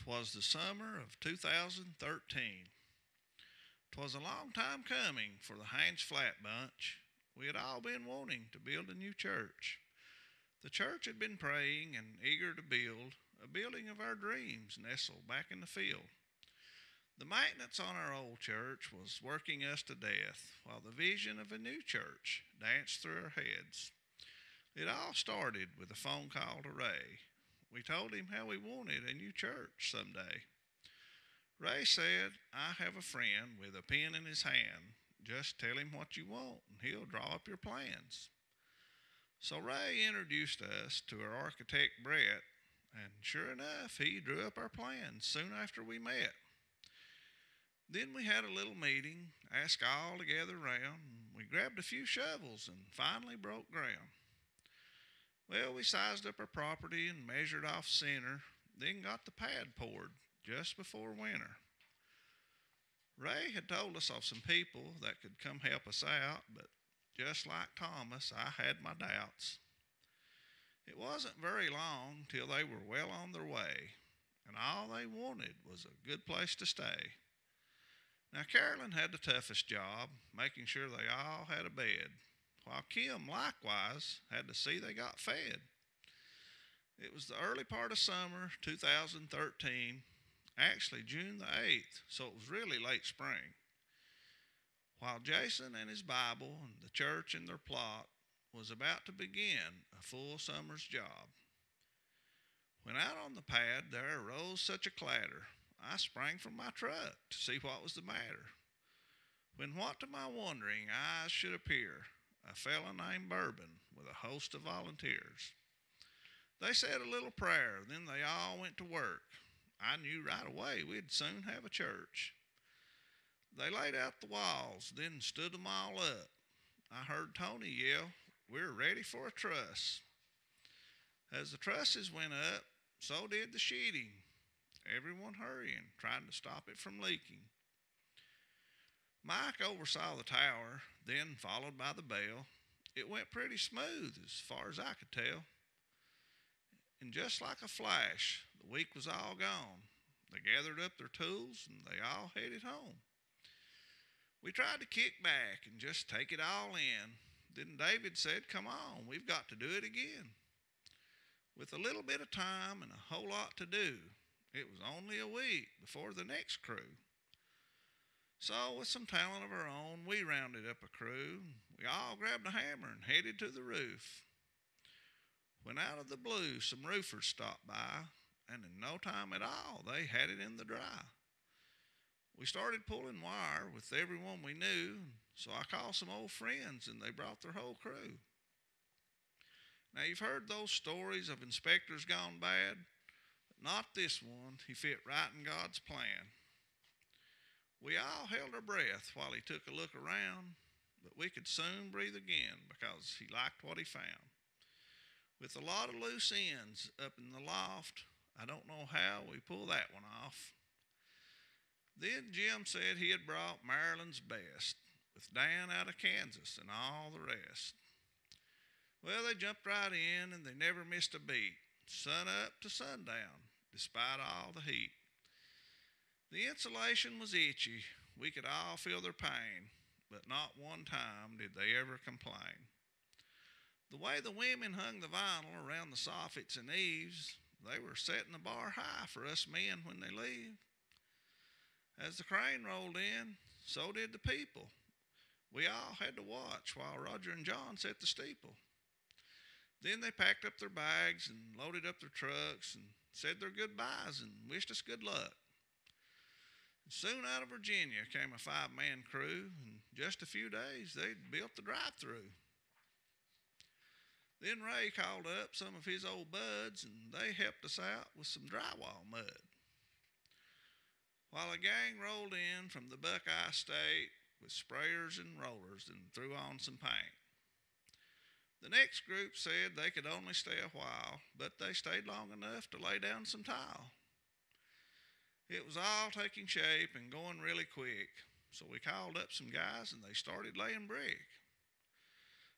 'Twas the summer of 2013. 'Twas a long time coming for the Haynes Flat bunch. We had all been wanting to build a new church. The church had been praying and eager to build a building of our dreams nestled back in the field. The maintenance on our old church was working us to death, while the vision of a new church danced through our heads. It all started with a phone call to Ray. We told him how we wanted a new church someday. Ray said, "I have a friend with a pen in his hand. Just tell him what you want and he'll draw up your plans." So Ray introduced us to our architect Brett, and sure enough, he drew up our plans soon after we met. Then we had a little meeting, asked all to gather round, and we grabbed a few shovels and finally broke ground. Well, we sized up our property and measured off center, then got the pad poured just before winter. Ray had told us of some people that could come help us out, but just like Thomas, I had my doubts. It wasn't very long till they were well on their way, and all they wanted was a good place to stay. Now, Carolyn had the toughest job, making sure they all had a bed, while Kim likewise had to see they got fed. It was the early part of summer 2013, actually June the 8th, so it was really late spring. While Jason and his Bible and the church and their plot was about to begin a full summer's job. When out on the pad there arose such a clatter, I sprang from my truck to see what was the matter. When what to my wondering eyes should appear, a fellow named Bourbon with a host of volunteers. They said a little prayer, then they all went to work. I knew right away we'd soon have a church. They laid out the walls, then stood them all up. I heard Tony yell, "We're ready for a truss." As the trusses went up, so did the sheeting, everyone hurrying, trying to stop it from leaking. Mike oversaw the tower, then followed by the bell. It went pretty smooth as far as I could tell. And just like a flash, the week was all gone. They gathered up their tools and they all headed home. We tried to kick back and just take it all in. Then David said, "Come on, we've got to do it again." With a little bit of time and a whole lot to do, it was only a week before the next crew. So with some talent of our own, we rounded up a crew. We all grabbed a hammer and headed to the roof. When out of the blue, some roofers stopped by, and in no time at all, they had it in the dry. We started pulling wire with everyone we knew, so I called some old friends, and they brought their whole crew. Now, you've heard those stories of inspectors gone bad, but not this one. He fit right in God's plan. We all held our breath while he took a look around, but we could soon breathe again because he liked what he found. With a lot of loose ends up in the loft, I don't know how we pulled that one off. Then Jim said he had brought Maryland's best, with Dan out of Kansas and all the rest. Well, they jumped right in and they never missed a beat, sun up to sundown, despite all the heat. The insulation was itchy. We could all feel their pain, but not one time did they ever complain. The way the women hung the vinyl around the soffits and eaves, they were setting the bar high for us men when they leave. As the crane rolled in, so did the people. We all had to watch while Roger and John set the steeple. Then they packed up their bags and loaded up their trucks and said their goodbyes and wished us good luck. Soon out of Virginia came a 5-man crew. In just a few days, they'd built the drive-through. Then Ray called up some of his old buds, and they helped us out with some drywall mud. While a gang rolled in from the Buckeye State with sprayers and rollers and threw on some paint. The next group said they could only stay a while, but they stayed long enough to lay down some tile. It was all taking shape and going really quick, so we called up some guys and they started laying brick.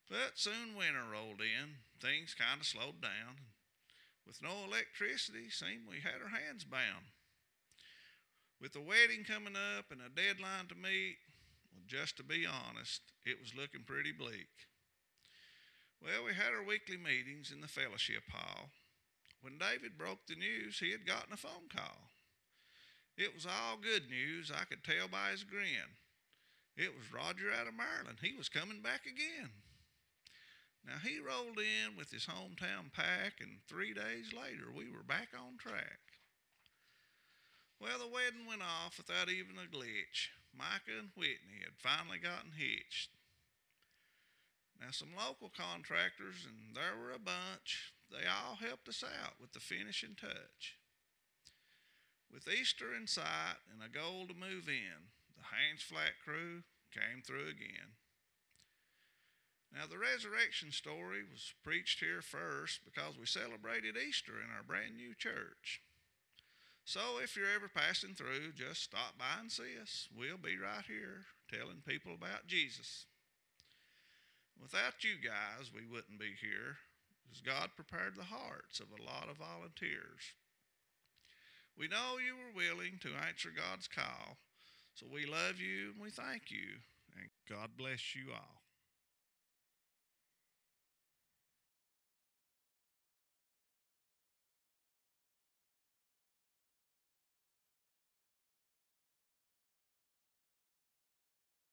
But soon winter rolled in, things kind of slowed down. With no electricity, seemed we had our hands bound. With the wedding coming up and a deadline to meet, well, just to be honest, it was looking pretty bleak. Well, we had our weekly meetings in the fellowship hall. When David broke the news, he had gotten a phone call. It was all good news, I could tell by his grin. It was Roger out of Maryland. He was coming back again. Now, he rolled in with his hometown pack, and 3 days later, we were back on track. Well, the wedding went off without even a glitch. Micah and Whitney had finally gotten hitched. Now, some local contractors, and there were a bunch, they all helped us out with the finishing touch. With Easter in sight and a goal to move in, the Haynes Flat crew came through again. Now, the resurrection story was preached here first because we celebrated Easter in our brand new church. So if you're ever passing through, just stop by and see us. We'll be right here telling people about Jesus. Without you guys, we wouldn't be here, because God prepared the hearts of a lot of volunteers. We know you were willing to answer God's call, so we love you and we thank you, and God bless you all.